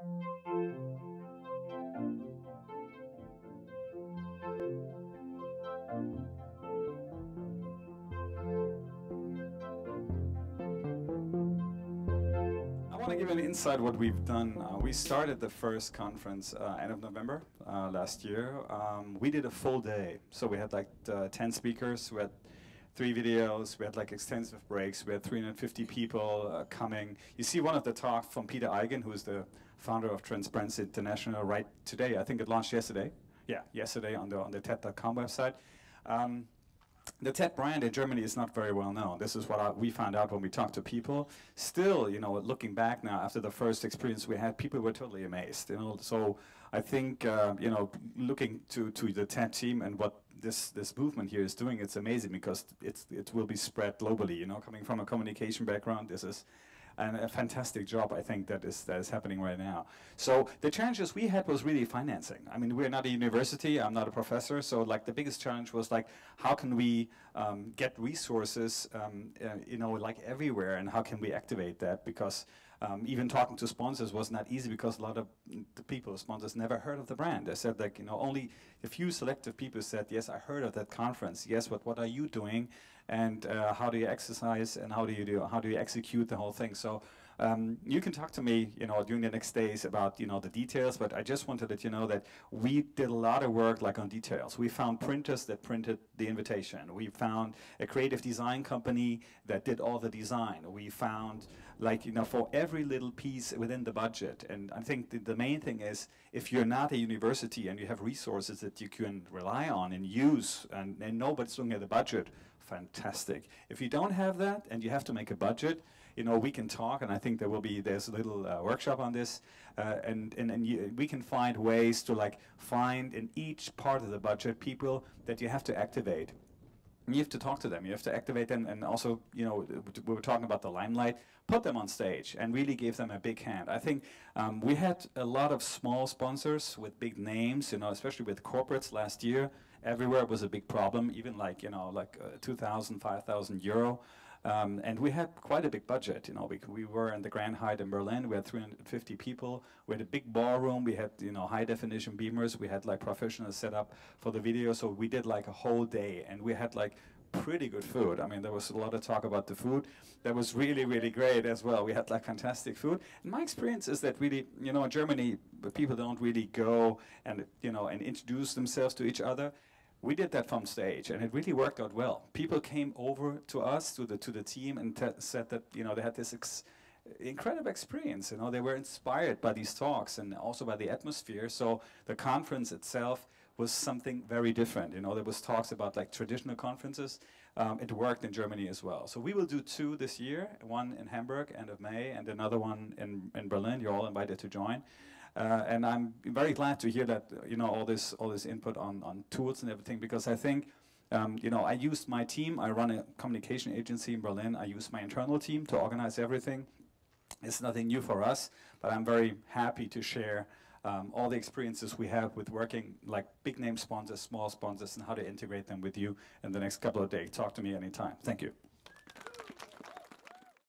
I want to give an insight what we've done. We started the first conference end of November last year. We did a full day. So we had like 10 speakers. We had 3 videos. We had like extensive breaks. We had 350 people coming. You see one of the talks from Peter Eigen, who is the founder of Transparency International, right today. I think it launched yesterday. Yeah, yesterday on the TED.com website. The TED brand in Germany is not very well known. This is what we found out when we talked to people. Still, you know, looking back now after the first experience we had, people were totally amazed. You know, so I think you know, looking to the TED team and what this movement here is doing, it's amazing because it will be spread globally. You know, coming from a communication background, this is a fantastic job, I think, that is happening right now. So the challenges we had was really financing. I mean, we're not a university, I'm not a professor, so like the biggest challenge was like, how can we get resources, you know, like everywhere, and how can we activate that? Because even talking to sponsors was not easy because a lot of the people, sponsors, never heard of the brand. They said, like, you know, only a few selective people said, yes, I heard of that conference. Yes, but what are you doing? And how do you exercise, and how do you execute the whole thing? So you can talk to me, you know, during the next days about, you know, the details, but I just wanted to let you know that we did a lot of work like on details. We found printers that printed the invitation. We found a creative design company that did all the design. We found, like, you know, for every little piece within the budget. And I think the main thing is, if you're not a university and you have resources that you can rely on and use, and nobody's looking at the budget, fantastic. If you don't have that and you have to make a budget, you know, we can talk, and I think there's a little workshop on this, and we can find ways to like find in each part of the budget people that you have to activate. And you have to talk to them, you have to activate them, and also, you know, we were talking about the limelight, put them on stage and really give them a big hand. I think we had a lot of small sponsors with big names, you know, especially with corporates last year. Everywhere was a big problem, even like, you know, like 2,000, 5,000 euro. And we had quite a big budget, you know. We were in the Grand Hyatt in Berlin. We had 350 people. We had a big ballroom. We had, you know, high definition beamers. We had like professionals set up for the video. So we did like a whole day, and we had like pretty good food. I mean, there was a lot of talk about the food. That was really, really great as well. We had like fantastic food. And my experience is that really, you know, in Germany, people don't really go and, you know, and introduce themselves to each other. We did that from stage, and it really worked out well. People came over to us, to the team, and said that, you know, they had this incredible experience. You know, they were inspired by these talks and also by the atmosphere. So the conference itself was something very different. You know, there was talks about like traditional conferences. It worked in Germany as well. So we will do 2 this year, one in Hamburg, end of May, and another one in Berlin. You're all invited to join. And I'm very glad to hear that, you know, all this input on tools and everything, because I think, you know, I used my team. I run a communication agency in Berlin. I use my internal team to organize everything. It's nothing new for us, but I'm very happy to share all the experiences we have with working like big name sponsors, small sponsors, and how to integrate them with you in the next couple of days. Talk to me anytime. Thank you.